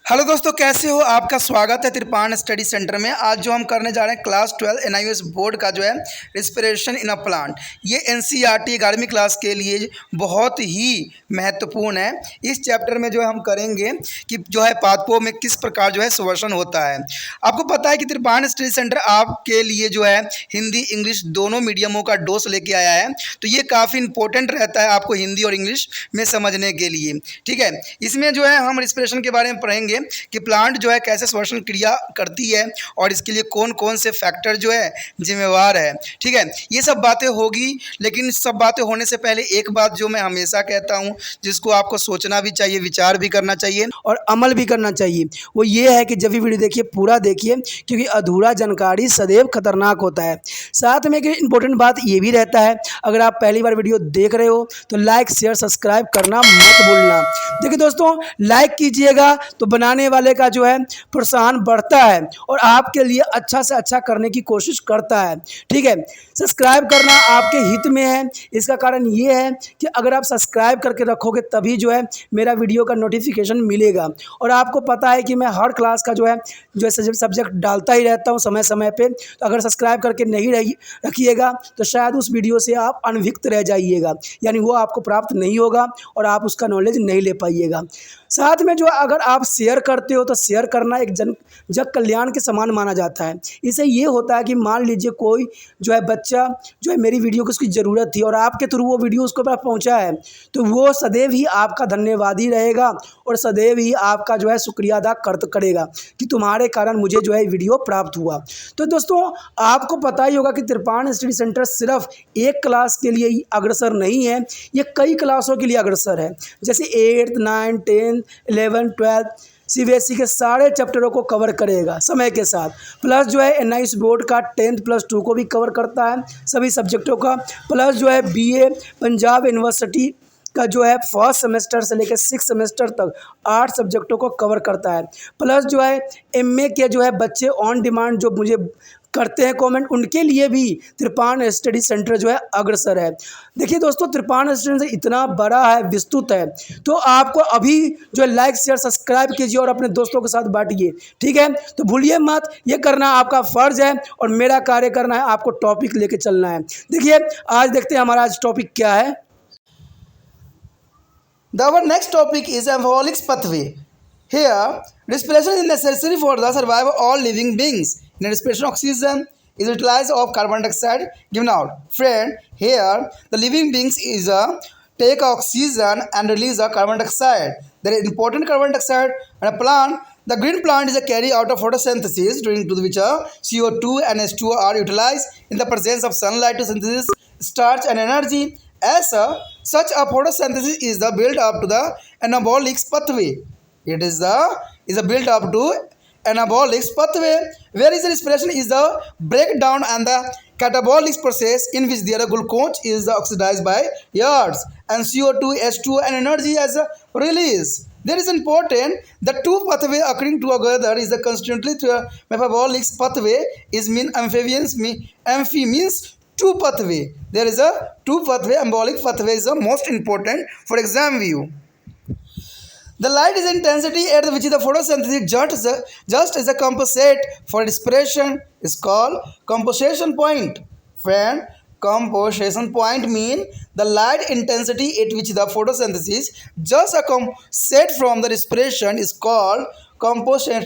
Hello दोस्तों, कैसे हो? आपका स्वागत है त्रिपाण स्टडी सेंटर में। आज जो हम करने जा रहे हैं क्लास 12 एनआईओएस बोर्ड का जो है रिस्पिरेशन इन अ प्लांट। ये एनसीईआरटी 11वीं क्लास के लिए बहुत ही महत्वपूर्ण है। इस चैप्टर में जो है हम करेंगे कि जो है पादपों में किस प्रकार जो है श्वसन होता है। आपको पता है कि त्रिपाण स्टडी सेंटर आपके लिए जो है हिंदी इंग्लिश दोनों मीडियमों का डोज लेके आया है, तो ये काफ़ी इंपॉर्टेंट रहता है आपको हिंदी और इंग्लिश में समझने के लिए। ठीक है, इसमें जो है हम रिस्पिरेशन के बारे में पढ़ेंगे कि प्लांट जो है कैसे श्वसन क्रिया करती है और इसके लिए कौन कौन से फैक्टर जो है जिम्मेवार है। ठीक है, ये सब बातें होगी, लेकिन सब बातें होने से पहले एक बात जो मैं हमेशा कहता हूँ, जिसको आपको सोचना भी चाहिए, विचार भी करना चाहिए और अमल भी करना चाहिए, वो ये है कि जब भी वीडियो देखिए पूरा देखिए, क्योंकि अधूरा जानकारी सदैव खतरनाक होता है। साथ में एक इंपॉर्टेंट बात ये भी रहता है, अगर आप पहली बार वीडियो देख रहे हो तो लाइक शेयर सब्सक्राइब करना मत भूलना। देखिए दोस्तों, लाइक कीजिएगा तो बनाने वाले का जो है प्रोत्साहन बढ़ता है और आपके लिए अच्छा से अच्छा करने की कोशिश करता है। ठीक है, सब्सक्राइब करना आपके हित में है। इसका कारण ये है कि अगर आप सब्सक्राइब करके रखोगे तभी जो है मेरा वीडियो का नोटिफिकेशन मिलेगा। और आपको पता है कि मैं हर क्लास का जो है सब्जेक्ट डालता ही रहता हूँ समय समय पे। तो अगर सब्सक्राइब करके नहीं रखिएगा तो शायद उस वीडियो से आप अनभिज्ञ रह जाइएगा, यानी वो आपको प्राप्त नहीं होगा और आप उसका नॉलेज नहीं ले पाइएगा। साथ में जो अगर आप शेयर करते हो तो शेयर करना एक जग कल्याण के समान माना जाता है। इससे ये होता है कि मान लीजिए कोई जो है बच्चा जो है मेरी वीडियो को उसकी ज़रूरत थी और आपके थ्रू वो वीडियो उसको पास पहुंचा है, तो वो सदैव ही आपका धन्यवादी रहेगा और सदैव ही आपका जो है शुक्रिया अदा करेगा कि तुम्हारे कारण मुझे जो है वीडियो प्राप्त हुआ। तो दोस्तों, आपको पता ही होगा कि त्रिपाण स्टडी सेंटर सिर्फ एक क्लास के लिए ही अग्रसर नहीं है, ये कई क्लासों के लिए अग्रसर है। जैसे 8th 9th 10th 11th 12th CBSE के सारे चैप्टरों को कवर करेगा समय के साथ। प्लस जो है एनआईओएस बोर्ड का 10th+2 को भी कवर करता है, सभी सब्जेक्टों का। प्लस जो है बीए पंजाब यूनिवर्सिटी का जो है फर्स्ट सेमेस्टर से लेकर 6th सेमेस्टर तक 8 सब्जेक्टों को कवर करता है। प्लस जो है एमए के जो है बच्चे ऑन डिमांड जो मुझे करते हैं कमेंट, उनके लिए भी त्रिपाण स्टडी सेंटर जो है अग्रसर है। देखिए दोस्तों, त्रिपाण स्टडी सेंटर इतना बड़ा है, विस्तृत है, तो आपको अभी जो है लाइक शेयर सब्सक्राइब कीजिए और अपने दोस्तों के साथ बांटिए। ठीक है, तो भूलिए मत, ये करना आपका फ़र्ज है और मेरा कार्य करना है, आपको टॉपिक लेके चलना है। देखिए आज देखते हैं हमारा आज टॉपिक क्या है। Our next topic is embolic pathway. Here, respiration is necessary for the survival of all living beings. In respiration, oxygen is utilized of carbon dioxide given out. Friend, here the living beings is take oxygen and release the carbon dioxide. There is important carbon dioxide and a plant. The green plant is a carry out of photosynthesis, during to which CO2 and H2O are utilized in the presence of sunlight to synthesis starch and energy. As such a photosynthesis is the build up to the anabolic pathway. It is a build up to anabolic pathway, whereas the respiration is the breakdown and the catabolic process in which the glucose is oxidized by air and CO2, H2 and energy as a release. There is important the two pathway occurring together is the constantly metabolic pathway is mean amphibians amphi means two pathway. There is a two pathway. Embolic pathway is the most important for exam view. The light is intensity at which the photosynthesis just as a compensate for respiration is called composition point. Friend, composition point mean the light intensity at which the photosynthesis just a compensate from the respiration is called composition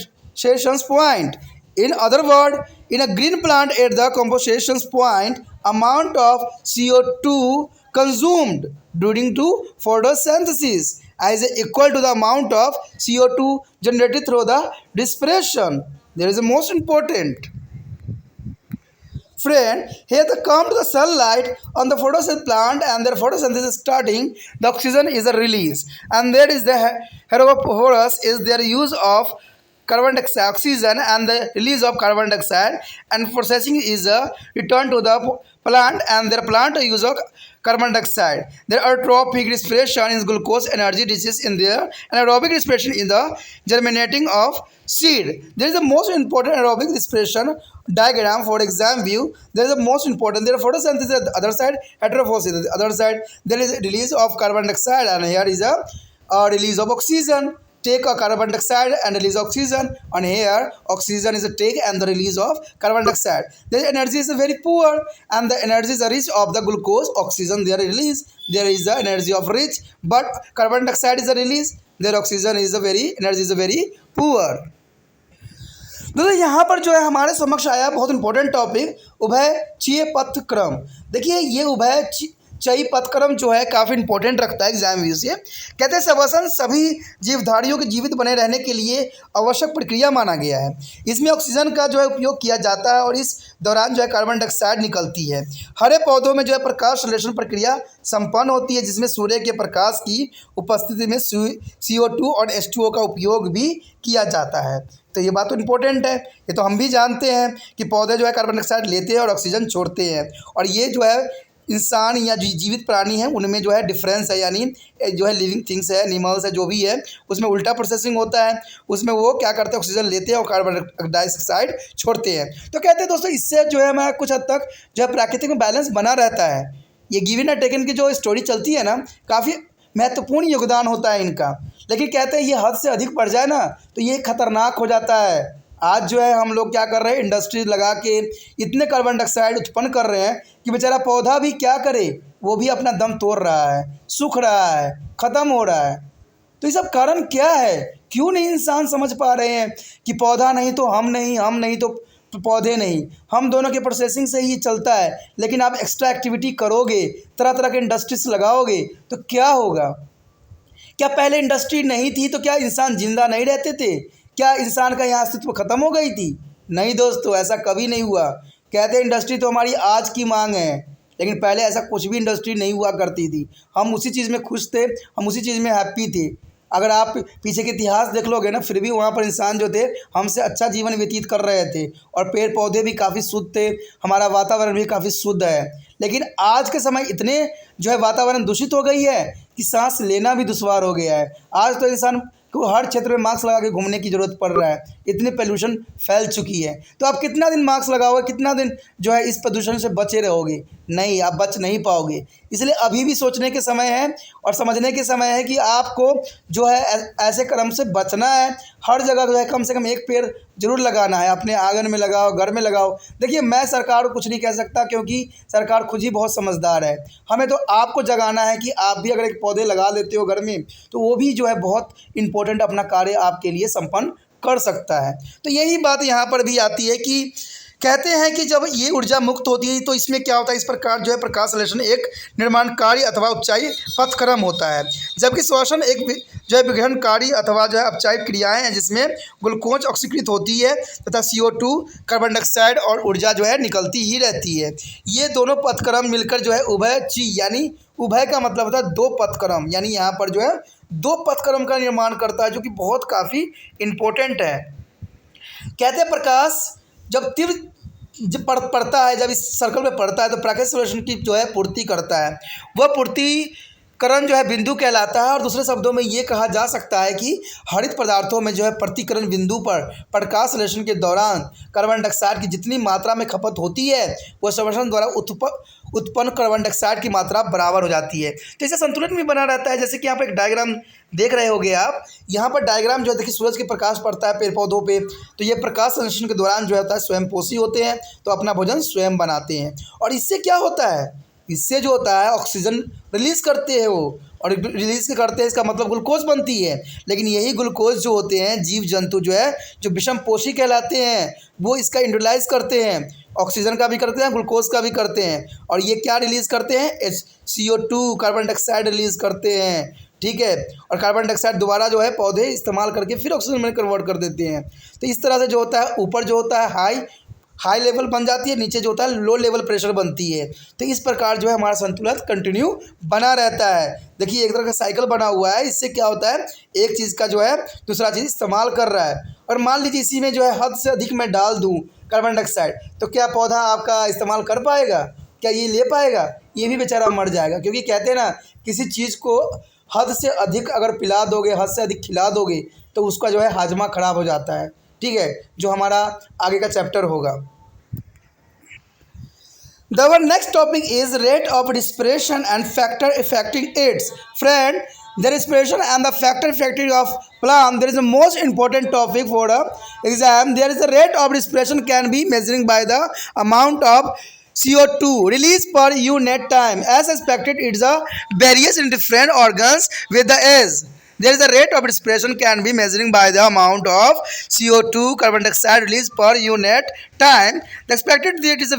point. In other words, in a green plant at the composition point, amount of CO2 consumed during to photosynthesis is equal to the amount of CO2 generated through the respiration. There is the most important. Friend, here they come to the sunlight on the photosynthesis plant and their photosynthesis starting, the oxygen is a release. And there is the heterophorus is their use of carbon dioxide oxygen and the release of carbon dioxide, and processing is a return to the plant and their plant use of carbon dioxide. Their aerobic respiration is glucose energy reaches in their anaerobic respiration in the germinating of seed. There is the most important aerobic respiration diagram for exam view. There is the most important. There is photosynthesis at the other side, heterophosis at the other side. There is a release of carbon dioxide and here is a release of oxygen. take a carbon dioxide and release oxygen, and here oxygen is a take and the release of carbon dioxide. The energy is very poor and the energy is rich of the glucose. Oxygen they are released, there is the energy of rich, but carbon dioxide is a release, their oxygen is a very energy is a very poor. दोस्तों यहाँ पर जो है हमारे समक्ष आया बहुत important topic उभयचयी पथक्रम। देखिए ये उभयचयी पथक्रम जो है काफ़ी इंपॉर्टेंट रखता है एग्जाम व्यू से। कहते हैं श्वसन सभी जीवधारियों के जीवित बने रहने के लिए आवश्यक प्रक्रिया माना गया है। इसमें ऑक्सीजन का जो है उपयोग किया जाता है और इस दौरान जो है कार्बन डाइऑक्साइड निकलती है। हरे पौधों में जो है प्रकाश संश्लेषण प्रक्रिया संपन्न होती है जिसमें सूर्य के प्रकाश की उपस्थिति में CO2 और H2O का उपयोग भी किया जाता है। तो ये बात तो इम्पोर्टेंट है, ये तो हम भी जानते हैं कि पौधे जो है कार्बन डाइऑक्साइड लेते हैं और ऑक्सीजन छोड़ते हैं। और ये जो है इंसान या जीवित प्राणी हैं उनमें जो है डिफरेंस है, यानी जो है लिविंग थिंग्स है, एनिमल्स है, जो भी है उसमें उल्टा प्रोसेसिंग होता है। उसमें वो क्या करते हैं, ऑक्सीजन लेते हैं और कार्बन डाइऑक्साइड छोड़ते हैं। तो कहते हैं दोस्तों इससे जो है हमारा कुछ हद तक जो है प्राकृतिक में बैलेंस बना रहता है। ये गिवन एंड टेकन की जो स्टोरी चलती है ना, काफ़ी महत्वपूर्ण योगदान होता है इनका। लेकिन कहते हैं ये हद से अधिक बढ़ जाए ना तो ये खतरनाक हो जाता है। आज जो है हम लोग क्या कर रहे हैं, इंडस्ट्री लगा के इतने कार्बन डाइऑक्साइड उत्पन्न कर रहे हैं कि बेचारा पौधा भी क्या करे, वो भी अपना दम तोड़ रहा है, सूख रहा है, ख़त्म हो रहा है। तो ये सब कारण क्या है, क्यों नहीं इंसान समझ पा रहे हैं कि पौधा नहीं तो हम नहीं, हम नहीं तो पौधे नहीं, हम दोनों के प्रोसेसिंग से ही चलता है। लेकिन आप एक्स्ट्रा एक्टिविटी करोगे, तरह तरह के इंडस्ट्रीज लगाओगे तो क्या होगा? क्या पहले इंडस्ट्री नहीं थी तो क्या इंसान जिंदा नहीं रहते थे? क्या इंसान का यहाँ अस्तित्व खत्म हो गई थी? नहीं दोस्तों, ऐसा कभी नहीं हुआ। कहते हैं इंडस्ट्री तो हमारी आज की मांग है, लेकिन पहले ऐसा कुछ भी इंडस्ट्री नहीं हुआ करती थी। हम उसी चीज़ में खुश थे, हम उसी चीज़ में हैप्पी थे। अगर आप पीछे के इतिहास देख लोगे ना, फिर भी वहाँ पर इंसान जो थे हमसे अच्छा जीवन व्यतीत कर रहे थे और पेड़ पौधे भी काफ़ी शुद्ध थे, हमारा वातावरण भी काफ़ी शुद्ध है। लेकिन आज के समय इतने जो है वातावरण दूषित हो गई है कि सांस लेना भी दुश्वार हो गया है। आज तो इंसान को हर क्षेत्र में मास्क लगा के घूमने की ज़रूरत पड़ रहा है, इतनी पोल्यूशन फैल चुकी है। तो आप कितना दिन मास्क लगाओगे, कितना दिन जो है इस प्रदूषण से बचे रहोगे? नहीं, आप बच नहीं पाओगे। इसलिए अभी भी सोचने के समय है और समझने के समय है कि आपको जो है ऐसे क्रम से बचना है। हर जगह जो है कम से कम एक पेड़ जरूर लगाना है, अपने आंगन में लगाओ, घर में लगाओ। देखिए मैं सरकार को कुछ नहीं कह सकता क्योंकि सरकार खुद ही बहुत समझदार है। हमें तो आपको जगाना है कि आप भी अगर एक पौधे लगा लेते हो घर में तो वो भी जो है बहुत इम्पोर्टेंट अपना कार्य आपके लिए संपन्न कर सकता है। तो यही बात यहाँ पर भी आती है कि कहते हैं कि जब ये ऊर्जा मुक्त होती है तो इसमें क्या होता है, इस प्रकार जो है प्रकाश संश्लेषण एक निर्माणकारी अथवा उपचायी पथक्रम होता है, जबकि श्वसन एक जो है विघटनकारी अथवा जो है अपचायी क्रियाएं हैं जिसमें ग्लूकोज ऑक्सीकृत होती है तथा CO2 कार्बन डाइऑक्साइड और ऊर्जा जो है निकलती ही रहती है। ये दोनों पथक्रम मिलकर जो है उभयचयी, यानी उभय का मतलब होता है दो पथक्रम, यानी यहाँ पर जो है दो पथक्रम का निर्माण करता है, जो कि बहुत काफ़ी इम्पोर्टेंट है। कहते हैं प्रकाश जब तीव्र जब पड़ता है, जब इस सर्कल में पड़ता है तो प्राकृतिक संश्लेषण की जो है पूर्ति करता है। वह पूर्तिकरण जो है बिंदु कहलाता है। और दूसरे शब्दों में ये कहा जा सकता है कि हरित पदार्थों में जो है प्रतिकरण बिंदु पर प्रकाश संश्लेषण के दौरान कार्बन डाइऑक्साइड की जितनी मात्रा में खपत होती है वह श्वसन द्वारा उत्पन्न कार्बन डाइऑक्साइड की मात्रा बराबर हो जाती है। तो इससे संतुलन भी बना रहता है। जैसे कि यहाँ पर एक डायग्राम देख रहे होगे आप, यहाँ पर डायग्राम जो है देखिए सूरज के प्रकाश पड़ता है पेड़ पौधों पे, तो ये प्रकाश संश्लेषण के दौरान जो होता है स्वयंपोषी होते हैं, तो अपना भोजन स्वयं बनाते हैं। और इससे क्या होता है, इससे जो होता है ऑक्सीजन रिलीज करते हैं वो, और रिलीज करते हैं इसका मतलब ग्लूकोज बनती है। लेकिन यही ग्लूकोज जो होते हैं जीव जंतु जो है जो विषमपोषी कहलाते हैं वो इसका इंड्यूलाइज करते हैं, ऑक्सीजन का भी करते हैं, ग्लूकोज का भी करते हैं। और ये क्या रिलीज़ करते हैं, CO2 कार्बन डाइऑक्साइड रिलीज़ करते हैं, ठीक है। और कार्बन डाइऑक्साइड दोबारा जो है पौधे इस्तेमाल करके फिर ऑक्सीजन में कन्वर्ट कर देते हैं। तो इस तरह से जो होता है ऊपर जो होता है हाई लेवल बन जाती है, नीचे जो होता है लो लेवल प्रेशर बनती है। तो इस प्रकार जो है हमारा संतुलन कंटिन्यू बना रहता है। देखिए एक तरह का साइकिल बना हुआ है। इससे क्या होता है, एक चीज़ का जो है दूसरा चीज़ इस्तेमाल कर रहा है। और मान लीजिए इसी में जो है हद से अधिक मैं डाल दूँ कार्बन डाइऑक्साइड, तो क्या पौधा आपका इस्तेमाल कर पाएगा? क्या ये ले पाएगा? ये भी बेचारा मर जाएगा। क्योंकि कहते हैं ना, किसी चीज़ को हद से अधिक अगर पिला दोगे, हद से अधिक खिला दोगे तो उसका जो है हाजमा खराब हो जाता है, ठीक है, जो हमारा आगे का चैप्टर होगा। Our next topic is rate of respiration and factor affecting its. Friend, The respiration and the factor of plant. There is the most important topic for the exam. There is the rate of respiration can be measuring by the amount of CO2 released per unit time. As expected, it's a varies in different organs with the age. There is a rate of respiration can be measuring by the amount of CO2 carbon dioxide released per unit time. The expected rate is a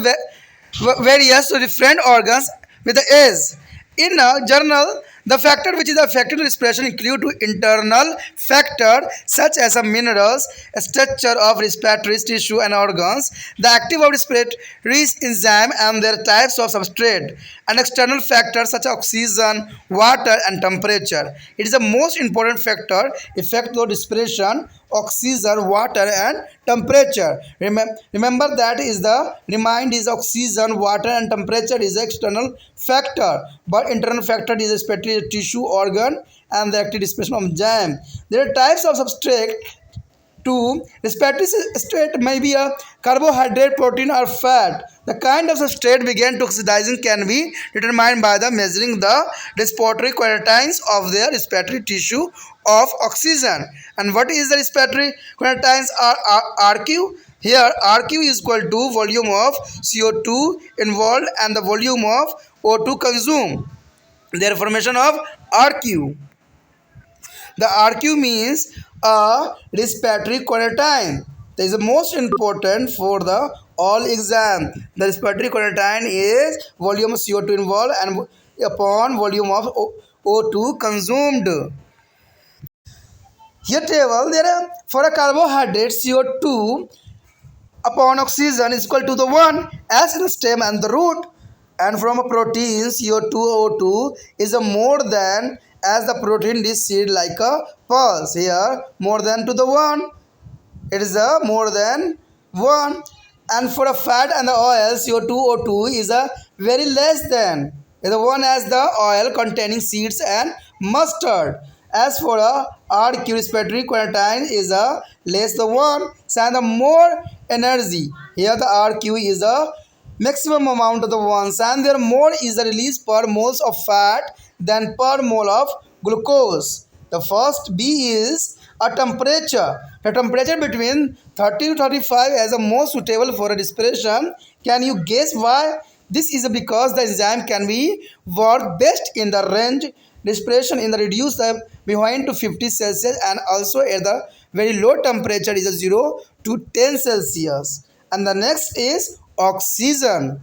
various to different organs with the age. In a journal, the factor which is affected to respiration include to internal factor such as a minerals, structure of respiratory tissue and organs, the active of respiratory enzyme and their types of substrate, and external factors such as oxygen, water, and temperature. It is the most important factor effect of respiration, oxygen, water, and temperature. Remember that is the remind is oxygen, water, and temperature is the external factor, but internal factor is respiratory tissue, organ, and the active respiration of enzyme. There are types of substrate. 2. Respiratory substrate may be a carbohydrate, protein, or fat. The kind of substrate began to oxidizing can be determined by the measuring the respiratory quantities of their respiratory tissue of oxygen. And what is the respiratory quantities are RQ? Here RQ is equal to volume of CO2 involved and the volume of O2 consumed. Their formation of RQ. The RQ means a respiratory quarantine. That is the most important for the all exam. The respiratory quarantine is volume of CO2 involved and upon volume of O2 consumed. Here table there are for a carbohydrate CO2 upon oxygen is equal to the 1 as in the stem and the root, and from a protein CO2 O2 is a more than as the protein is seed like a pulse. Here more than to the 1, it is a more than 1, and for a fat and the oil CO2 O2 is a very less than is the one as the oil containing seeds and mustard. As for a RQ respiratory quarantine is a less the 1 and the more energy. Here the RQ is a maximum amount of the ones and there more is the release per moles of fat than per mole of glucose. The first B is a temperature. The temperature between 30 to 35 as the most suitable for a respiration. Can you guess why? This is because the enzyme can be work best in the range respiration in the reduce the behind to 50 Celsius and also at the very low temperature is a 0 to 10 Celsius. And the next is oxygen.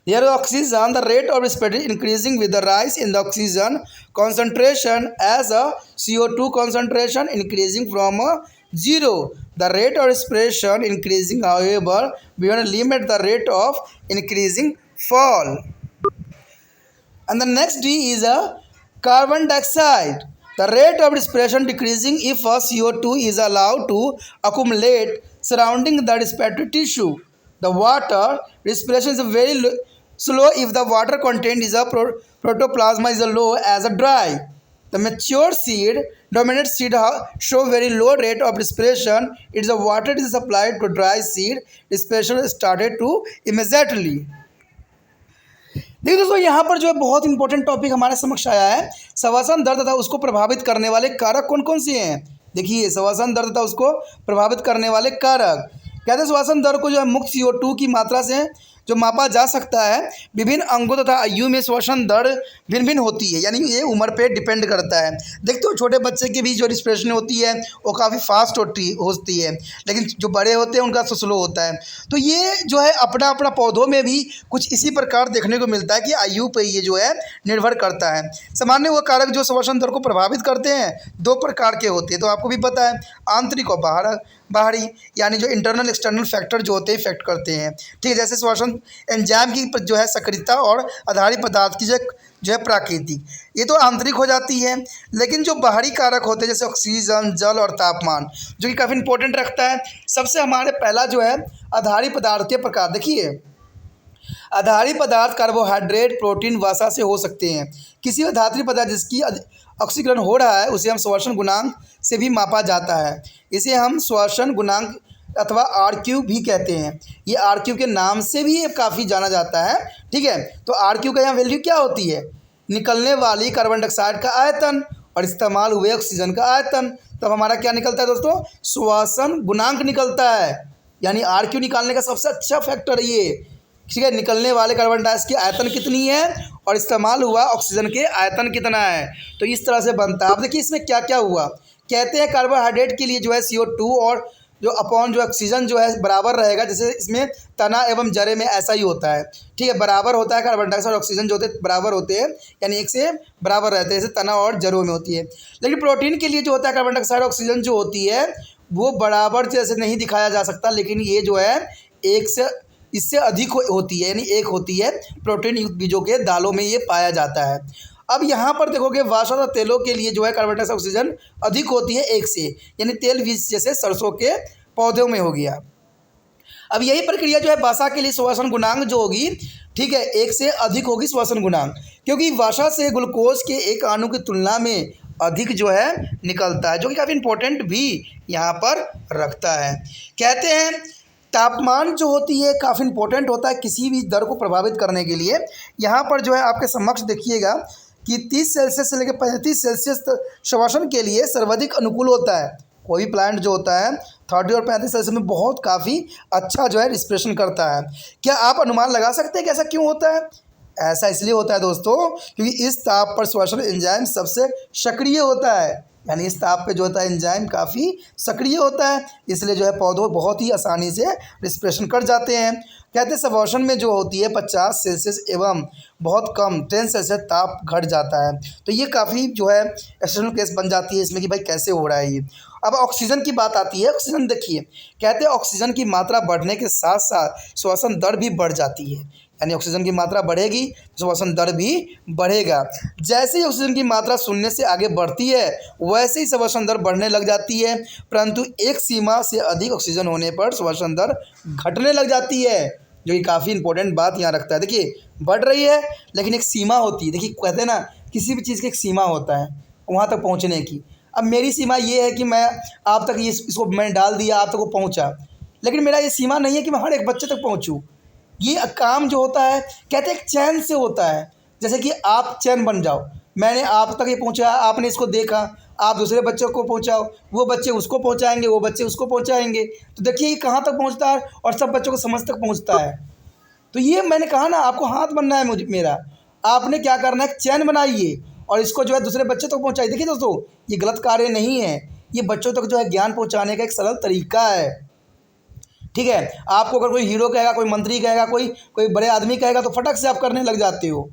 Here oxygen, the rate of respiration increasing with the rise in the oxygen concentration as a CO2 concentration increasing from 0. The rate of respiration increasing, however, beyond a limit the rate of increasing fall. And the next D is a carbon dioxide. The rate of respiration decreasing if a CO2 is allowed to accumulate surrounding the respiratory tissue. The water respiration is very slow if the water content is a protoplasma is a low as a dry. The mature seed, dominant seed show very low rate of respiration. It is a water is supplied to dry seed. Respiration started to immediately. देखिए दोस्तों यहाँ पर जो है बहुत important topic हमारे समक्ष आया है। श्वसन दर तथा उसको प्रभावित करने वाले कारक कौन कौन से हैं। देखिए श्वसन दर तथा उसको प्रभावित करने वाले कारक कहते हैं श्वसन दर को जो है मुक्त CO2 की मात्रा से जो मापा जा सकता है। विभिन्न अंगों तथा आयु में श्वसन दर भिन्न भिन्न होती है, यानी ये उम्र पे डिपेंड करता है। देखते हो छोटे बच्चे की भी जो रिस्पिरेशन होती है वो काफ़ी फास्ट होती है, लेकिन जो बड़े होते हैं उनका स्लो होता है। तो ये जो है अपना अपना पौधों में भी कुछ इसी प्रकार देखने को मिलता है कि आयु पर ये जो है निर्भर करता है। सामान्य वो कारक जो श्वसन दर को प्रभावित करते हैं दो प्रकार के होते हैं, तो आपको भी पता है आंतरिक और बाहरी, यानी जो इंटरनल एक्सटर्नल फैक्टर जो होते हैं इफेक्ट करते हैं। ठीक है, जैसे श्वसन एंजाइम की जो है सक्रियता और आधारित पदार्थ की जो है प्राकृतिक, ये तो आंतरिक हो जाती है। लेकिन जो बाहरी कारक होते हैं जैसे ऑक्सीजन, जल और तापमान जो कि काफ़ी इंपॉर्टेंट रखता है। सबसे हमारे पहला जो है आधारित पदार्थ के प्रकार। देखिए आधारित पदार्थ कार्बोहाइड्रेट, प्रोटीन, वसा से हो सकते हैं। किसी भी धात्विक पदार्थ जिसकी ऑक्सीकरण हो रहा है उसे हम श्वसन गुणांक से भी मापा जाता है। इसे हम श्वसन गुणांक अथवा RQ भी कहते हैं। ये RQ के नाम से भी काफ़ी जाना जाता है। ठीक है, तो RQ का यहाँ वैल्यू क्या होती है, निकलने वाली कार्बन डाइऑक्साइड का आयतन और इस्तेमाल हुए ऑक्सीजन का आयतन, तब हमारा क्या निकलता है दोस्तों, श्वसन गुणांक निकलता है। यानी RQ निकालने का सबसे अच्छा फैक्टर है ये, ठीक है। निकलने वाले कार्बन डाइऑक्साइड की आयतन कितनी है और इस्तेमाल हुआ ऑक्सीजन के आयतन कितना है, तो इस तरह से बनता है। अब देखिए इसमें क्या क्या हुआ, कहते हैं कार्बोहाइड्रेट के लिए जो है CO2 और जो अपॉन जो ऑक्सीजन जो है बराबर रहेगा। जैसे इसमें तना एवं जरे में ऐसा ही होता है, ठीक है, बराबर होता है। कार्बन डाइऑक्साइड और ऑक्सीजन जो होते हैं बराबर होते हैं, यानी एक से बराबर रहते हैं, जैसे तना और जरों में होती है। लेकिन प्रोटीन के लिए जो होता है कार्बन डाइऑक्साइड ऑक्सीजन जो होती है वो बराबर जैसे नहीं दिखाया जा सकता, लेकिन ये जो है एक से इससे अधिक होती है, यानी एक होती है। प्रोटीन युक्त बीजों के दालों में ये पाया जाता है। अब यहाँ पर देखोगे वसा और तेलों के लिए जो है कार्बन डाइऑक्साइड ऑक्सीजन अधिक होती है एक से, यानी तेल बीज जैसे सरसों के पौधों में हो गया। अब यही प्रक्रिया जो है वसा के लिए श्वसन गुणांक जो होगी, ठीक है, एक से अधिक होगी श्वसन गुणांक, क्योंकि वसा से ग्लूकोज के एक अणु की तुलना में अधिक जो है निकलता है, जो कि काफ़ी इंपॉर्टेंट भी यहाँ पर रखता है। कहते हैं तापमान जो होती है काफ़ी इंपॉर्टेंट होता है किसी भी दर को प्रभावित करने के लिए। यहाँ पर जो है आपके समक्ष देखिएगा कि 30 सेल्सियस से लेकर 35 सेल्सियस तक श्वसन के लिए सर्वाधिक अनुकूल होता है। कोई प्लांट जो होता है 30 और 35 सेल्सियस में बहुत काफ़ी अच्छा जो है रिस्पिरेशन करता है। क्या आप अनुमान लगा सकते हैं कि ऐसा क्यों होता है? ऐसा इसलिए होता है दोस्तों क्योंकि इस ताप पर श्वसन एंजाइम सबसे सक्रिय होता है, यानी इस ताप पे जो होता है एंजाइम काफ़ी सक्रिय होता है, इसलिए जो है पौधों बहुत ही आसानी से रिस्पिरेशन कर जाते हैं। कहते हैं श्वसन में जो होती है 50 सेल्सियस एवं बहुत कम 10 सेल्सियस ताप घट जाता है। तो ये काफ़ी जो है एक्सेप्शनल केस बन जाती है इसमें कि भाई कैसे हो रहा है ये। अब ऑक्सीजन की बात आती है। ऑक्सीजन देखिए, कहते हैं ऑक्सीजन की मात्रा बढ़ने के साथ साथ श्वसन दर भी बढ़ जाती है, यानी ऑक्सीजन की मात्रा बढ़ेगी तो श्वसन दर भी बढ़ेगा। जैसे ही ऑक्सीजन की मात्रा शून्य से आगे बढ़ती है वैसे ही श्वसन दर बढ़ने लग जाती है, परंतु एक सीमा से अधिक ऑक्सीजन होने पर श्वसन दर घटने लग जाती है, जो कि काफ़ी इंपॉर्टेंट बात यहाँ रखता है। देखिए बढ़ रही है लेकिन एक सीमा होती है। देखिए कहते हैं ना किसी भी चीज़ की एक सीमा होता है वहाँ तक पहुँचने की। अब मेरी सीमा ये है कि मैं आप तक इसको मैंने डाल दिया, आप तक वो पहुँचा, लेकिन मेरा ये सीमा नहीं है कि मैं हर एक बच्चे तक पहुँचूँ। ये काम जो होता है कहते हैं एक चैन से होता है। जैसे कि आप चैन बन जाओ, मैंने आप तक ये पहुंचा, आपने इसको देखा, आप दूसरे बच्चों को पहुंचाओ, वो बच्चे उसको पहुंचाएंगे, वो बच्चे उसको पहुंचाएंगे, तो देखिए ये कहाँ तक पहुंचता है और सब बच्चों को समझ तक पहुंचता है। तो ये मैंने कहा ना आपको हाथ बनना है मेरा, आपने क्या करना है चैन बनाइए और इसको जो है दूसरे बच्चे तक पहुँचाइए। देखिए दोस्तों ये गलत कार्य नहीं है, ये बच्चों तक जो है ज्ञान पहुँचाने का एक सरल तरीका है, ठीक है। आपको अगर कोई हीरो कहेगा, कोई मंत्री कहेगा, कोई बड़े आदमी कहेगा तो फटक से आप करने लग जाते हो,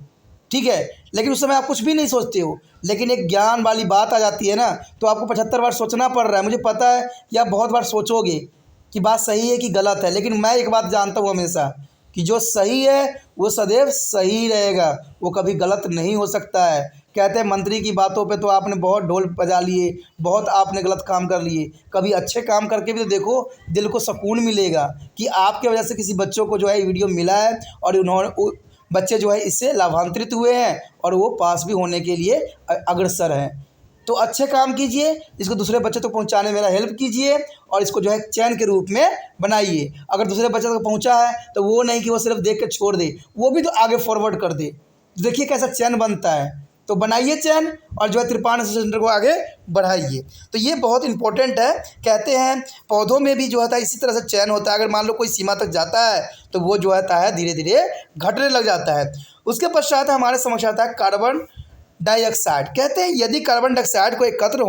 ठीक है, लेकिन उस समय आप कुछ भी नहीं सोचते हो। लेकिन एक ज्ञान वाली बात आ जाती है ना तो आपको 75 बार सोचना पड़ रहा है। मुझे पता है कि आप बहुत बार सोचोगे कि बात सही है कि गलत है, लेकिन मैं एक बात जानता हूँ हमेशा कि जो सही है वो सदैव सही रहेगा, वो कभी गलत नहीं हो सकता है। कहते हैं मंत्री की बातों पे तो आपने बहुत ढोल बजा लिए, बहुत आपने गलत काम कर लिए, कभी अच्छे काम करके भी तो देखो, दिल को सुकून मिलेगा कि आपके वजह से किसी बच्चों को जो है वीडियो मिला है और उन्होंने बच्चे जो है इससे लाभान्वित हुए हैं और वो पास भी होने के लिए अग्रसर हैं। तो अच्छे काम कीजिए, इसको दूसरे बच्चे तक पहुंचाने में मेरा हेल्प कीजिए और इसको जो है चैन के रूप में बनाइए। अगर दूसरे बच्चे तक पहुंचा है तो वो नहीं कि वो सिर्फ देख के छोड़ दे, वो भी तो आगे फॉरवर्ड कर दे। देखिए कैसा चैन बनता है, तो बनाइए चैन और जो है त्रिपाण सेंटर को आगे बढ़ाइए। तो ये बहुत इंपॉर्टेंट है। कहते हैं पौधों में भी जो होता है इसी तरह से चैन होता है। अगर मान लो कोई सीमा तक जाता है तो वो जो होता है धीरे धीरे घटने लग जाता है। उसके पश्चात हमारे समक्ष आता है कार्बन डाइऑक्साइड। कहते हैं यदि कार्बन डाइऑक्साइड को एकत्र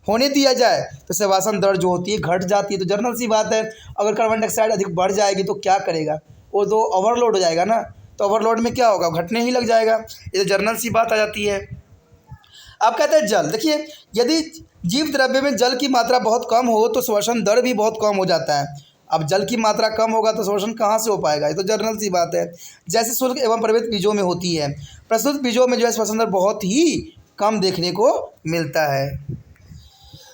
होने दिया जाए तो श्वसन दर जो होती है घट जाती है। तो जनरल सी बात है, अगर कार्बन डाइऑक्साइड अधिक बढ़ जाएगी तो क्या करेगा, वो तो ओवरलोड हो जाएगा ना, तो ओवरलोड में क्या होगा, घटने ही लग जाएगा। ये जनरल सी बात आ जाती है। अब कहते हैं जल। देखिए यदि जीव द्रव्य में जल की मात्रा बहुत कम हो तो श्वसन दर भी बहुत कम हो जाता है। अब जल की मात्रा कम होगा तो श्वसन कहाँ से हो पाएगा, ये तो जनरल सी बात है। जैसे शुष्क एवं प्रवेश बीजों में होती है, प्रस्तुत बीजों में जो है श्वसन दर बहुत ही कम देखने को मिलता है।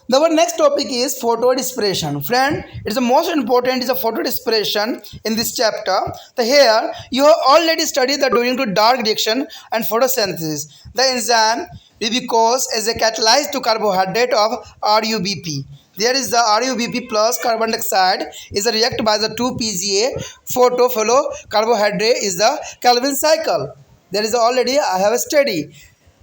Our next topic is photodispersion. Friend, it's the most important is the photodispersion in this chapter. The here you have already studied the during to dark reaction and photosynthesis. The enzyme ribicose is a catalyst to carbohydrate of RUBP. There is the RUBP plus carbon dioxide is a react by the 2-PGA photo follow carbohydrate is the Calvin cycle. There is already I have studied.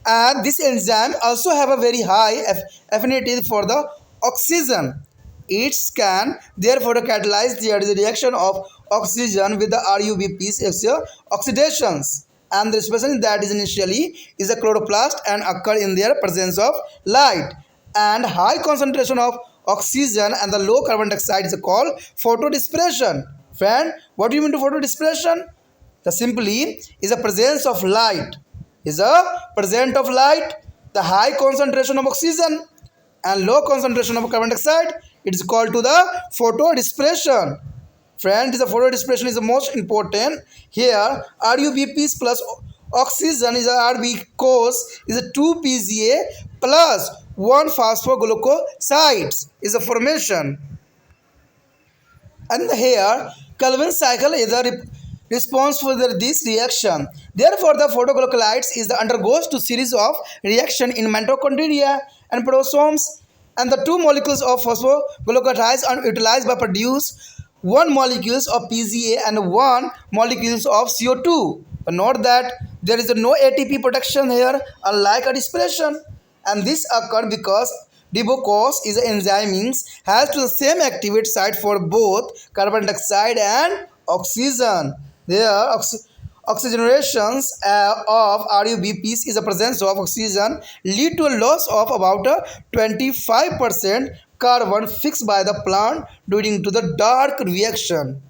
and this enzyme also have a very high affinity for the oxygen. It can therefore catalyze the reaction of oxygen with the RUBP's oxidations, and the respiration that is initially is a chloroplast and occur in their presence of light and high concentration of oxygen and the low carbon dioxide is called photodispersion. Friend, what do you mean to photodispersion? The simply is a presence of light, is a present of light, the high concentration of oxygen and low concentration of carbon dioxide. It is called to the photodispersion. Friend, the photodispersion is the most important. Here, RUBPs plus oxygen is a RB cause is a 2 PGA plus 1 phosphoglucosides is a formation. And here Calvin cycle is the response for this reaction. Therefore, the photoglucolides is the undergoes to series of reaction in mitochondria and proteasomes, and the two molecules of phosphoglucosides are utilized by produce one molecules of PGA and one molecules of CO2. But note that there is no ATP production here, unlike a respiration, and this occurs because Dibocos is an enzyme means has to the same activate site for both carbon dioxide and oxygen. There, oxygenations of RUBPs is the presence of oxygen lead to a loss of about 25% carbon fixed by the plant during to the dark reaction.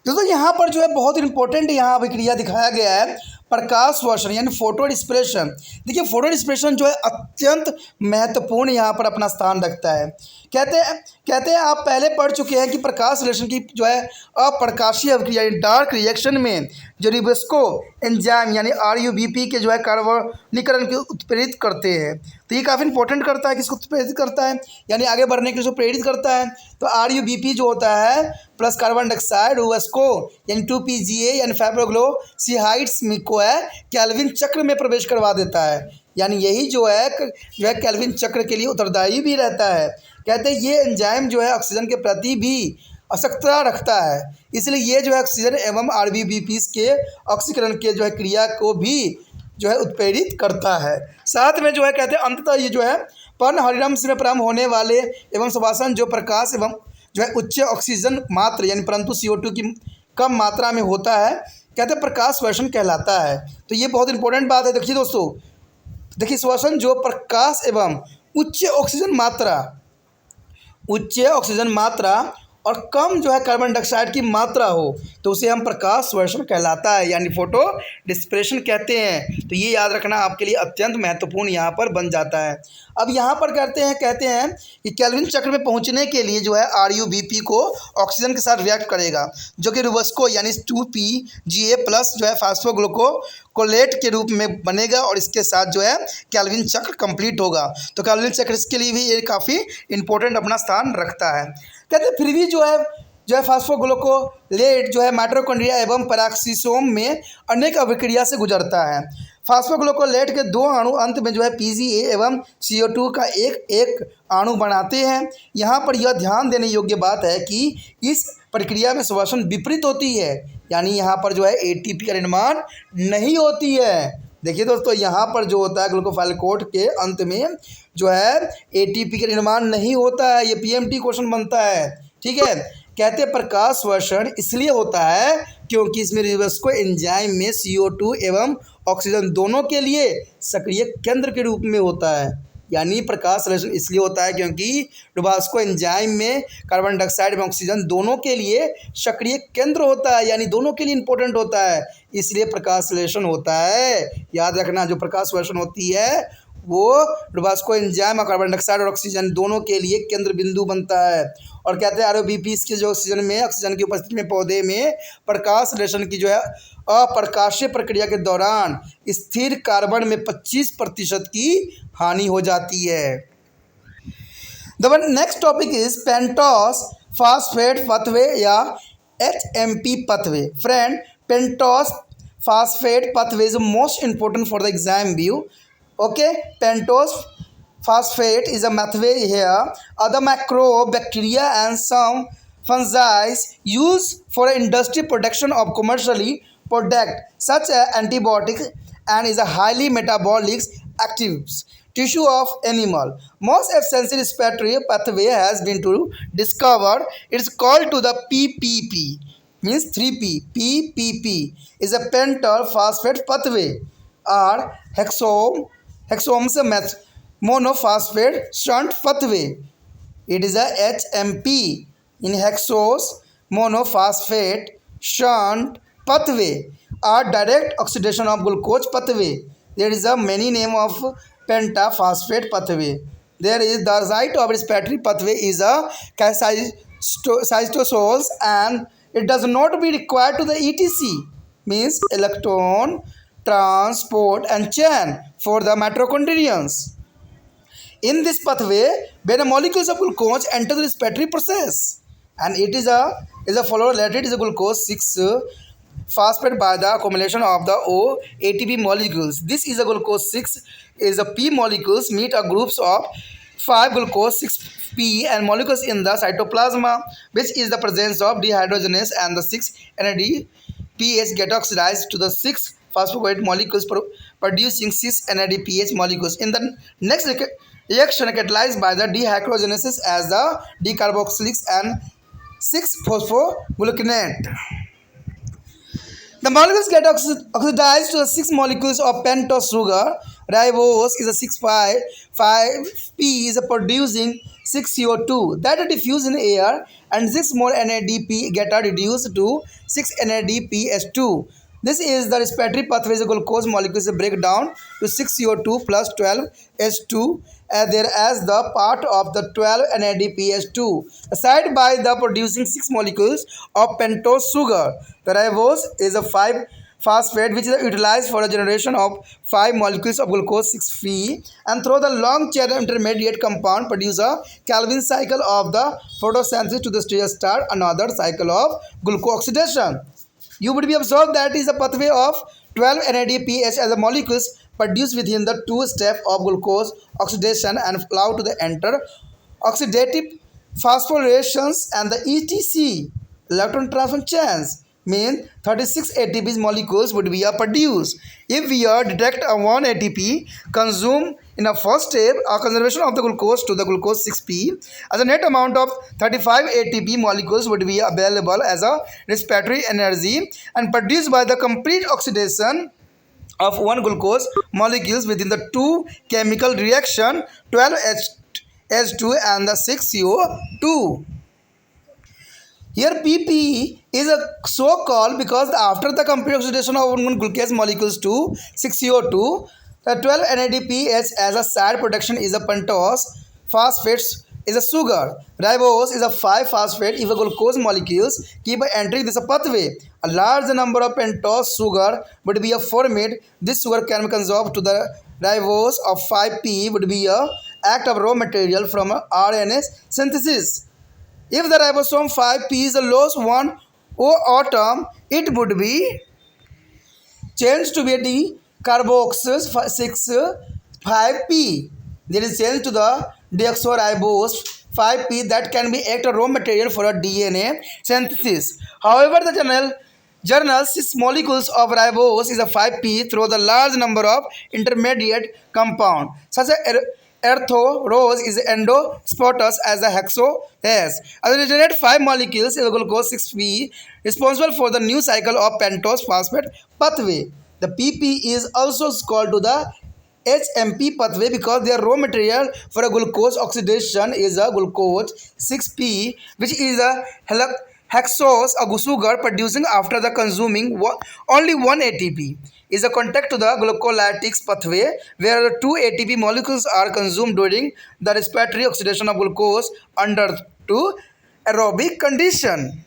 दोस्तों यहाँ पर जो है बहुत important यहाँ अभिक्रिया दिखाया गया है प्रकाश वर्षण यानी फोटो डिस्प्रेशन। देखिए फोटो डिस्प्रेशन जो है अत्यंत महत्वपूर्ण यहाँ पर अपना स्थान रखता है। कहते हैं आप पहले पढ़ चुके हैं कि प्रकाश संश्लेषण की जो है अप्रकाशीय अभिक्रिया यानी डार्क रिएक्शन में जो रिबोस्को एंजाइम यानी RUBP के जो है कार्बनीकरण को उत्प्रेरित करते हैं। तो ये काफ़ी इंपॉर्टेंट करता है, किसको उत्प्रेरित करता है यानी आगे बढ़ने के लिए प्रेरित करता है। तो RUBP जो होता है प्लस कार्बन डाइऑक्साइड रिबोस्को यानी 2 PGA यानी फाइब्रोग्लोसिहाइड्स को है कैल्विन चक्र में प्रवेश करवा देता है, यानी यही जो है कैल्विन चक्र के लिए उत्तरदायी भी रहता है। कहते हैं ये एंजाइम जो है ऑक्सीजन के प्रति भी आवश्यकता रखता है, इसलिए ये जो है ऑक्सीजन एवं RUBPs के ऑक्सीकरण के जो है क्रिया को भी जो है उत्प्रेरित करता है। साथ में जो है कहते हैं अंततः ये जो है पर्ण हरिणाम से प्रारंभ होने वाले एवं सुभाषण जो प्रकाश एवं जो है उच्च ऑक्सीजन मात्रा यानी परंतु CO2 की कम मात्रा में होता है, कहते हैं प्रकाश श्वसन कहलाता है। तो ये बहुत इंपॉर्टेंट बात है। देखिए दोस्तों, देखिए श्वसन जो प्रकाश एवं उच्च ऑक्सीजन मात्रा और कम जो है कार्बन डाइऑक्साइड की मात्रा हो तो उसे हम प्रकाश श्वसन कहलाता है यानी फोटो डिस्प्रेशन कहते हैं। तो ये याद रखना आपके लिए अत्यंत महत्वपूर्ण यहाँ पर बन जाता है। अब यहाँ पर कहते हैं कि कैल्विन चक्र में पहुँचने के लिए जो है RUBP को ऑक्सीजन के साथ रिएक्ट करेगा जो कि रिबोस्को यानी 2 PGA प्लस जो है फास्फोग्लूकोलेट के रूप में बनेगा और इसके साथ जो है कैल्विन चक्र कंप्लीट होगा। तो कैल्विन चक्र इसके लिए भी ये काफ़ी इंपॉर्टेंट अपना स्थान रखता है। कहते हैं फिर भी जो है फास्फोग्लूकोलेट जो है माइटोकॉन्ड्रिया एवं पैराक्सीसोम में अनेक अभिक्रिया से गुजरता है। फास्फोग्लूकोलेट के दो अणु अंत में जो है PGA एवं CO2 का एक अणु बनाते हैं। यहाँ पर यह ध्यान देने योग्य बात है कि इस प्रक्रिया में श्वसन विपरीत होती है, यानी यहाँ पर जो है ATP का निर्माण नहीं होती है। देखिए दोस्तों, यहाँ पर जो होता है ग्लूकोफाइलकोट के अंत में जो है ATP का निर्माण नहीं होता है। ये PMT क्वेश्चन बनता है, ठीक है। कहते हैं प्रकाश श्वसन इसलिए होता है क्योंकि इसमें रिबोस्को एंजाइम में CO2 एवं ऑक्सीजन दोनों के लिए सक्रिय केंद्र के रूप में होता है। यानी प्रकाश संश्लेषण इसलिए होता है क्योंकि रिबोस्को एंजाइम में कार्बन डाइऑक्साइड एवं ऑक्सीजन दोनों के लिए सक्रिय केंद्र होता है, यानी दोनों के लिए इंपॉर्टेंट होता है, इसलिए प्रकाश संश्लेषण होता है। याद रखना, जो प्रकाश श्वसन होती है वो रिबोस्को एंजाइम और कार्बन डाइऑक्साइड और ऑक्सीजन दोनों के लिए केंद्र बिंदु बनता है। और कहते हैं RUBPs के जो ऑक्सीजन की उपस्थिति में पौधे में प्रकाश संश्लेषण की जो है अप्रकाशीय प्रक्रिया के दौरान स्थिर कार्बन में 25% की हानि हो जाती है। The next topic is pentose phosphate पथवे या HMP पथवे। Friend, pentose phosphate pathway is most important for the exam view. Okay, pentose phosphate is a pathway here. Other macrobacteria and some fungi used for industry production of commercially product such as antibiotics and is a highly metabolic active tissue of animal. Most essential respiratory pathway has been to discovered. It's called to the PPP, means 3P. PPP is a pentyl phosphate pathway or hexomes monophosphate shunt pathway. It is a HMP in hexose monophosphate shunt pathway or direct oxidation of glucose pathway. There is a many name of pentaphosphate pathway. There is the site of respiratory pathway is a cytosols and it does not be required to the ETC, means electron transport and chain for the mitochondrions. In this pathway, when the molecules of glucose enter the respiratory process, and it is a follower related is a glucose 6 phosphate by the accumulation of the O ATP molecules. This is a glucose 6 is a P molecules meet a groups of 5 glucose 6P and molecules in the cytoplasm, which is the presence of dehydrogenase and the 6 NADPH get oxidized to the 6 phosphate molecules producing 6 NADPH molecules. In the next reaction catalyzed by the dehydrogenases as the decarboxylic and 6-phosphogluconate. The molecules get oxidized to the 6 molecules of pentose sugar. Ribose is a 6,5,5P is producing 6CO2 that are diffused in air and 6 more NADP get reduced to 6 NADPH2. This is the respiratory pathways of glucose molecules break down to 6CO2 plus 12H2 as the part of the 12 NADPH2 aside by the producing 6 molecules of pentose sugar. The ribose is a 5-phosphate which is utilized for the generation of 5 molecules of glucose 6Phe and through the long chain intermediate compound produce a Calvin cycle of the photosynthesis to the stage start another cycle of glucooxidation. You would be observed that is a pathway of 12 NADPH as a molecules produced within the 2 step of glucose oxidation and allow to the enter oxidative phosphorylations and the ETC electron transfer chains mean 36 ATP molecules would be produced. If we detect a 1 ATP consumed in a first step, a conservation of the glucose to the glucose 6P as a net amount of 35 ATP molecules would be available as a respiratory energy and produced by the complete oxidation of 1 glucose molecules within the 2 chemical reaction 12H2 and the 6CO2. Here PP is a so called because after the complete oxidation of 1 glucose molecules to 6CO2, the 12 NADPH as a side production is a pentose phosphates is a sugar. Ribose is a 5-phosphate if a glucose molecules keep entering this pathway. A large number of pentose sugar would be formed. This sugar can be consumed to the ribose of 5P would be a act of raw material from RNA synthesis. If the ribosome 5P is the lowest one O atom, it would be changed to be a decarboxylase 6,5P. There is change to the deoxyribose 5P that can be act a raw material for a DNA synthesis. However, the journal 6 molecules of ribose is a 5P through the large number of intermediate compound such as erythrose is endospotus as a hexose. As we generate 5 molecules of glucose 6P responsible for the new cycle of pentose phosphate pathway. The PP is also called to the HMP pathway because their raw material for a glucose oxidation is a glucose 6P which is a hexose a sugar producing after the consuming only 1 ATP is a contact to the glucolytics pathway where the 2 ATP molecules are consumed during the respiratory oxidation of glucose under to aerobic condition.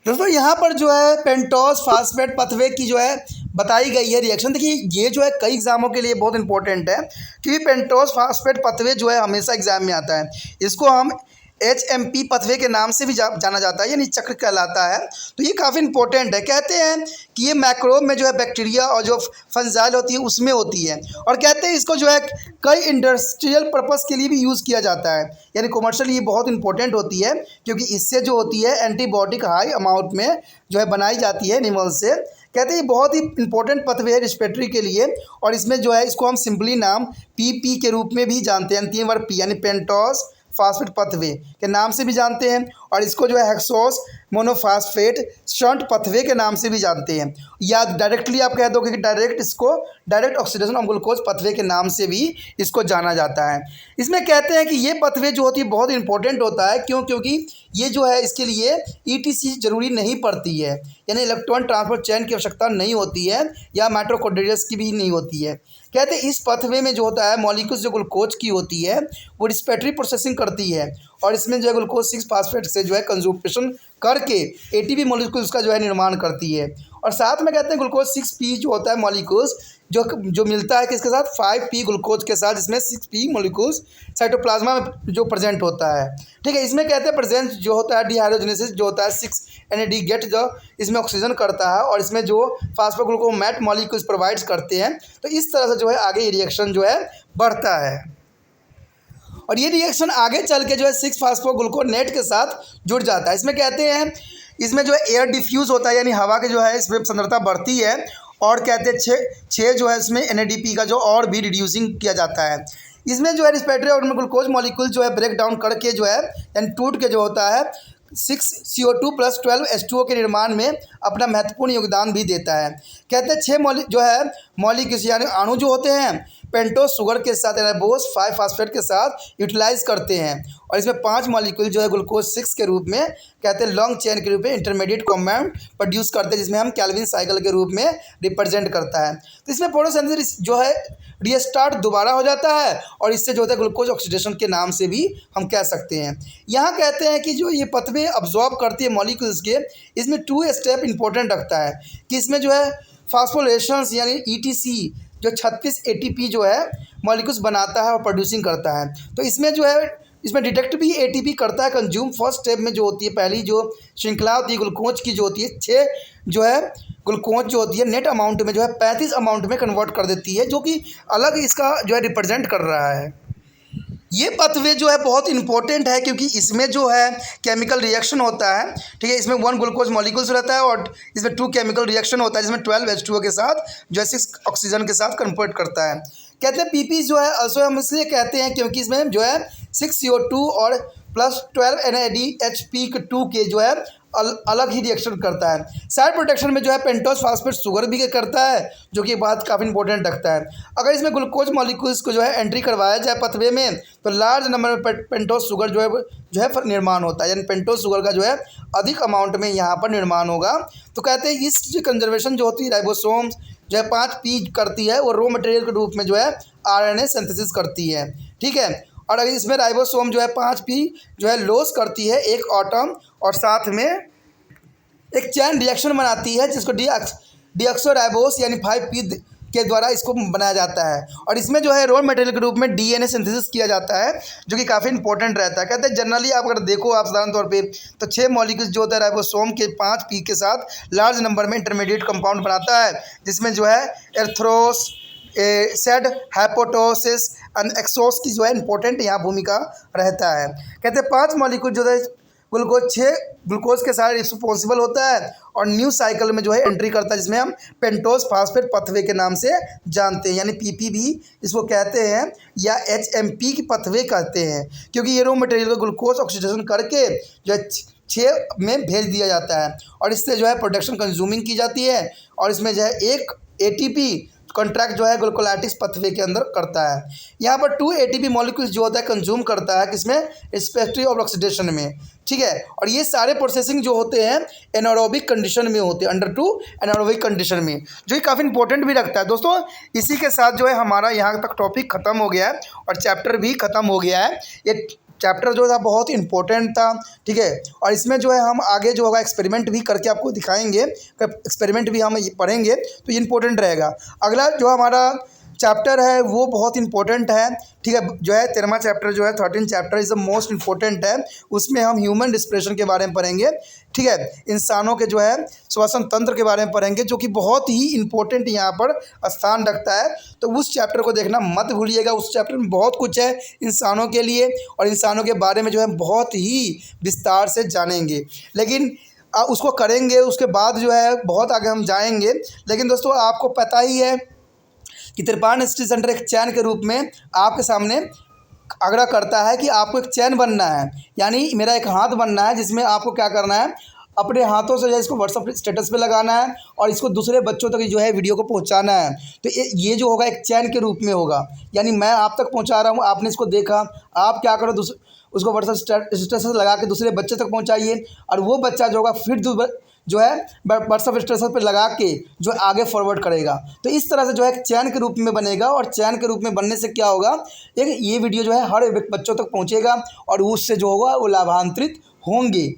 दोस्तों यहाँ पर जो है pentose phosphate pathway की जो है बताई गई है रिएक्शन। देखिए ये जो है कई एग्जामों के लिए बहुत इंपॉर्टेंट है क्योंकि पेंटोस फास्फेट पाथवे जो है हमेशा एग्जाम में आता है। इसको हम HMP पाथवे के नाम से भी जाना जाता है यानी चक्र कहलाता है। तो ये काफ़ी इंपॉर्टेंट है। कहते हैं कि ये मैक्रोब में जो है बैक्टीरिया और जो फंजाइल होती है उसमें होती है और कहते हैं इसको जो है कई इंडस्ट्रियल पर्पस के लिए भी यूज़ किया जाता है यानी कमर्शियल ये बहुत इंपॉर्टेंट होती है क्योंकि इससे जो होती है एंटीबायोटिक हाई अमाउंट में जो है बनाई जाती है एनिमल से कहते हैं ये बहुत ही इंपॉर्टेंट पथवे है रिस्पिरेटरी के लिए, और इसमें जो है इसको हम सिंपली नाम पीपी के रूप में भी जानते हैं, तीन वर्ड पी यानी पेंटोस फास्फेट पथवे के नाम से भी जानते हैं, और इसको जो है हेक्सोस मोनोफास्फेट शंट पथवे के नाम से भी जानते हैं, या डायरेक्टली आप कह दो कि डायरेक्ट ऑक्सीडेशन ऑफ ग्लूकोज पथवे के नाम से भी इसको जाना जाता है। इसमें कहते हैं कि ये पथवे जो होती है बहुत इंपॉर्टेंट होता है, क्योंकि ये जो है इसके लिए ईटीसी जरूरी नहीं पड़ती है, यानी इलेक्ट्रॉन ट्रांसपोर्ट चेन की आवश्यकता नहीं होती है, या माइटोकॉन्ड्रियस की भी नहीं होती है। कहते हैं इस पथवे में जो होता है मॉलिक्यूल्स जो ग्लूकोज की होती है वो रिस्पिरेटरी प्रोसेसिंग करती है, और इसमें जो है ग्लूकोज 6 फास्फेट से जो है कंजुगेशन करके एटीपी मॉलिक्यूल्स का जो है निर्माण करती है। और साथ में कहते हैं ग्लूकोज 6P जो होता है मॉलिक्यूल्स जो मिलता है किसके साथ, 5P ग्लूकोज के साथ, जिसमें 6P मॉलिक्यूल्स साइटोप्लाज्मा में जो प्रेजेंट होता है। ठीक है, इसमें कहते हैं प्रेजेंस जो होता है डिहाइड्रोजनेसिस जो होता है 6NAD गेट जो इसमें ऑक्सीजन करता है, और इसमें जो फास्फोग्लूकोमेट मॉलिक्यूल्स प्रोवाइड्स करते हैं। तो इस तरह से जो है आगे ये रिएक्शन जो है बढ़ता है, और ये रिएक्शन आगे चल के जो है 6-फास्फोग्लूकोनेट के साथ जुड़ जाता है। इसमें कहते हैं इसमें जो है एयर डिफ्यूज़ होता है, यानी हवा के जो है इसमें सांद्रता बढ़ती है, और कहते हैं छः जो है इसमें NADP का जो और भी रिड्यूसिंग किया जाता है। इसमें जो है रिस्पिरेटरी और ग्लूकोज मॉलिक्यूल जो है ब्रेक डाउन करके जो है यानी टूट के जो होता है 6CO2 + 12H2O के निर्माण में अपना महत्वपूर्ण योगदान भी देता है। कहते हैं 6 जो है मॉलिक्यूल्स यानी अणु जो होते हैं पेंटोस शुगर के साथ राइबोस 5 फास्फेट के साथ यूटिलाइज करते हैं, और इसमें 5 मॉलिक्यूल जो है ग्लूकोज 6 के रूप में कहते हैं लॉन्ग चेन के रूप में इंटरमीडिएट कॉम्पाउंड प्रोड्यूस करते हैं, जिसमें हम कैल्विन साइकिल के रूप में रिप्रेजेंट करता है। तो इसमें फोटोसिंथेसिस जो है रीस्टार्ट दोबारा हो जाता है, और इससे जो होता है ग्लूकोज ऑक्सीडेशन के नाम से भी हम कह सकते हैं। यहाँ कहते हैं कि जो ये पथवे अब्जॉर्ब करती है मॉलिक्यूल्स के, इसमें 2 स्टेप इंपॉर्टेंट रखता है कि इसमें जो है फास्फोरिलेशंस यानी ETC जो 36 ATP जो है मॉलिक्यूल्स बनाता है और प्रोड्यूसिंग करता है। तो इसमें जो है इसमें डिटेक्ट भी ATP करता है कंज्यूम। फर्स्ट स्टेप में जो होती है पहली जो श्रृंखला होती है ग्लूकोज की जो होती है 6 जो है ग्लूकोज जो होती है नेट अमाउंट में जो है 35 अमाउंट में कन्वर्ट कर देती है, जो कि अलग इसका जो है रिप्रेजेंट कर रहा है। ये पथवे जो है बहुत इंपॉर्टेंट है, क्योंकि इसमें जो है केमिकल रिएक्शन होता है। ठीक है, इसमें 1 ग्लूकोज मॉलिक्यूल्स रहता है, और इसमें 2 केमिकल रिएक्शन होता है, जिसमें 12H2O के साथ जो है 6 ऑक्सीजन के साथ कन्वर्ट करता है। कहते हैं पीपी जो है अल्सो हम इसलिए कहते हैं क्योंकि इसमें जो है 6CO2 और प्लस 12NADH2 के जो है अलग ही रिएक्शन करता है। साइड प्रोटेक्शन में जो है पेंटोस फास्फेट शुगर भी करता है, जो कि बात काफ़ी इंपॉर्टेंट रखता है। अगर इसमें ग्लूकोज मॉलिक्यूल्स को जो है एंट्री करवाया जाए पथवे में, तो लार्ज नंबर में पेंटोस शुगर जो है निर्माण होता है, यानी पेंटोस शुगर का जो है अधिक अमाउंट में यहाँ पर निर्माण होगा। तो कहते हैं इस जो कंजर्वेशन जो होती है राइबोसोम्स जो है 5P करती है, वो रॉ मटेरियल के रूप में जो है RNA सिंथेसिस करती है। ठीक है, और अगर इसमें राइबोसोम जो है 5P जो है लॉस करती है एक एटम, और साथ में एक चैन रिएक्शन बनाती है जिसको डीऑक्सोराइबोस यानी 5P के द्वारा इसको बनाया जाता है, और इसमें जो है रॉ मटेरियल के रूप में DNA सिंथेसिस किया जाता है, जो कि काफ़ी इंपॉर्टेंट रहता है। कहते हैं जनरली आप अगर देखो आप साधारण तौर पे तो 6 मॉलिक्यूल्स जो होता है राइबोसोम के 5P के साथ लार्ज नंबर में इंटरमीडिएट कंपाउंड बनाता है, जिसमें जो है एर्थ्रोस सेड हाइपोटोसिस एंड एक्सोस की जो है इंपॉर्टेंट यहाँ भूमिका रहता है। कहते हैं 5 मॉलिक्यूल जो है ग्लूकोज 6 ग्लूकोज के साथ रिस्पॉन्सिबल होता है, और न्यू साइकिल में जो है एंट्री करता है, जिसमें हम पेंटोस फास्फेट पथवे के नाम से जानते हैं, यानी PP भी इसको कहते हैं, या HMP की पथवे कहते हैं, क्योंकि ये रॉ मटेरियल को ग्लूकोज ऑक्सीडेशन करके जो है 6 में भेज दिया जाता है, और इससे जो है प्रोडक्शन कंज्यूमिंग की जाती है, और इसमें जो है एक ATP कॉन्ट्रैक्ट जो है ग्लूकोलाइटिस पथवे के अंदर करता है। यहाँ पर 2 ATP मॉलिक्यूल्स जो होता है कंज्यूम करता है किसमें, रिस्पिरेटरी और ऑक्सीडेशन में। ठीक है, और ये सारे प्रोसेसिंग जो होते हैं एनारोबिक कंडीशन में होते हैं, अंडर 2 एनारोबिक कंडीशन में, जो कि काफ़ी इंपॉर्टेंट भी रखता है। दोस्तों इसी के साथ जो है हमारा यहाँ तक टॉपिक ख़त्म हो गया है, और चैप्टर भी ख़त्म हो गया है। ये चैप्टर जो था बहुत ही इंपॉर्टेंट था। ठीक है, और इसमें जो है हम आगे जो होगा एक्सपेरिमेंट भी करके आपको दिखाएंगे, एक्सपेरिमेंट भी हम पढ़ेंगे, तो ये इंपॉर्टेंट रहेगा। अगला जो हमारा चैप्टर है वो बहुत इंपॉर्टेंट है। ठीक है, जो है 13वां चैप्टर जो है 13 chapter is the most important है। उसमें हम ह्यूमन रिस्पिरेशन के बारे में पढ़ेंगे। ठीक है, इंसानों के जो है श्वसन तंत्र के बारे में पढ़ेंगे, जो कि बहुत ही इंपॉर्टेंट यहाँ पर स्थान रखता है। तो उस चैप्टर को देखना मत भूलिएगा। उस चैप्टर में बहुत कुछ है इंसानों के लिए, और इंसानों के बारे में जो है बहुत ही विस्तार से जानेंगे। लेकिन उसको करेंगे, उसके बाद जो है बहुत आगे हम जाएंगे। लेकिन दोस्तों आपको पता ही है कि त्रिपाण स्टडी सेंटर एक चैन के रूप में आपके सामने आग्रह करता है कि आपको एक चैन बनना है, यानी मेरा एक हाथ बनना है, जिसमें आपको क्या करना है, अपने हाथों से जो है इसको व्हाट्सअप स्टेटस पे लगाना है और इसको दूसरे बच्चों तक जो है वीडियो को पहुंचाना है। तो ये जो होगा एक चैन के रूप में होगा, यानी मैं आप तक पहुंचा रहा हूं, आपने इसको देखा, आप क्या करो उसको व्हाट्सअप स्टेटस लगा के दूसरे बच्चे तक पहुंचाइए, और वो बच्चा जो होगा फिर जो है व्हाट्सअप स्टेटस पर लगा के जो आगे फॉरवर्ड करेगा। तो इस तरह से जो है एक चैन के रूप में बनेगा, और चैन के रूप में बनने से क्या होगा, एक ये वीडियो जो है हर बच्चों तक पहुंचेगा और उससे जो होगा वो लाभान्वित होंगे।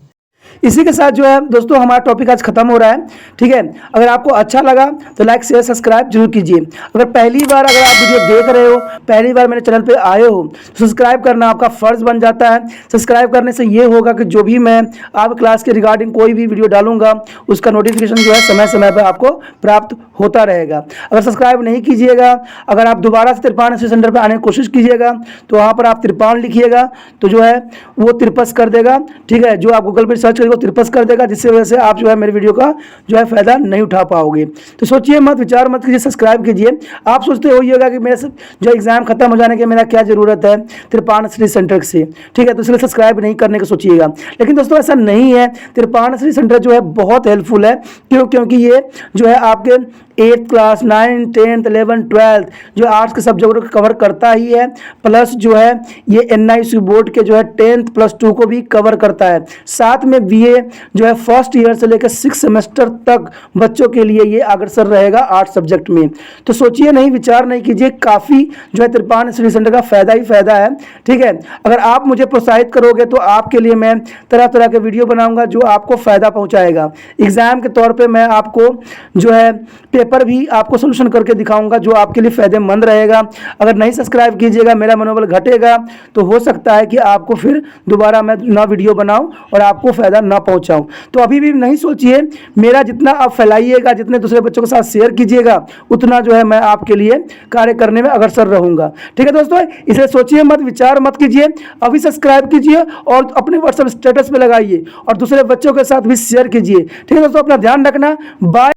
इसी के साथ जो है दोस्तों हमारा टॉपिक आज खत्म हो रहा है। ठीक है, अगर आपको अच्छा लगा तो लाइक शेयर सब्सक्राइब जरूर कीजिए। अगर पहली बार अगर आप वीडियो देख रहे हो, पहली बार मेरे चैनल पे आए हो, तो सब्सक्राइब करना आपका फ़र्ज़ बन जाता है। सब्सक्राइब करने से ये होगा कि जो भी मैं आप क्लास के रिगार्डिंग कोई भी वीडियो डालूंगा उसका नोटिफिकेशन जो है समय समय पर आपको प्राप्त होता रहेगा। अगर सब्सक्राइब नहीं कीजिएगा, अगर आप दोबारा से त्रिपाण स्टडी सेंटर पर आने की कोशिश कीजिएगा तो वहाँ पर आप त्रिपाण लिखिएगा तो जो है वो तिरपस कर देगा। ठीक है, जो आप गूगल पर सर्च करेंगे वो तिरपस कर देगा, जिससे वजह से आप जो है मेरे वीडियो का जो है फ़ायदा नहीं उठा पाओगे। तो सोचिए मत, विचार मत कीजिए, सब्सक्राइब कीजिए। आप सोचते होइएगा कि मेरे जो एग्ज़ाम खत्म हो जाने के मेरा क्या ज़रूरत है त्रिपाण स्टडी सेंटर से। ठीक है, तो इसलिए सब्सक्राइब नहीं करने को सोचिएगा। लेकिन दोस्तों ऐसा नहीं है, त्रिपाण स्टडी सेंटर जो है बहुत हेल्पफुल है। क्योंकि ये जो है आपके 8th class 9th 10th 11th 12th जो आर्ट्स के सब्जेक्ट को कवर करता ही है, प्लस जो है ये NIC बोर्ड के जो है 10th प्लस 2 को भी कवर करता है। साथ में BA जो है फर्स्ट ईयर से लेकर 6 सेमेस्टर तक बच्चों के लिए ये अग्रसर रहेगा आर्ट्स सब्जेक्ट में। तो सोचिए नहीं, विचार नहीं कीजिए, काफ़ी जो है त्रिपाण स्टडी सेंटर का फ़ायदा ही फ़ायदा है। ठीक है, अगर आप मुझे प्रोत्साहित करोगे तो आपके लिए मैं तरह तरह के वीडियो बनाऊंगा जो आपको फ़ायदा पहुंचाएगा। एग्ज़ाम के तौर पे मैं आपको जो है पेपर भी आपको सोल्यूशन करके दिखाऊंगा जो आपके लिए फ़ायदेमंद रहेगा। अगर नहीं सब्सक्राइब कीजिएगा, मेरा मनोबल घटेगा, तो हो सकता है कि आपको फिर दोबारा मैं ना वीडियो बनाऊं और आपको फ़ायदा ना पहुंचाऊं। तो अभी भी नहीं सोचिए, मेरा जितना आप फैलाइएगा, जितने दूसरे बच्चों के साथ शेयर कीजिएगा, उतना जो है मैं आपके लिए कार्य करने में अग्रसर रहूँगा। ठीक है दोस्तों, इसे सोचिए मत, विचार मत कीजिए, अभी सब्सक्राइब कीजिए और अपने व्हाट्सएप स्टेटस पर लगाइए और दूसरे बच्चों के साथ भी शेयर कीजिए। ठीक है दोस्तों, अपना ध्यान रखना। बाय।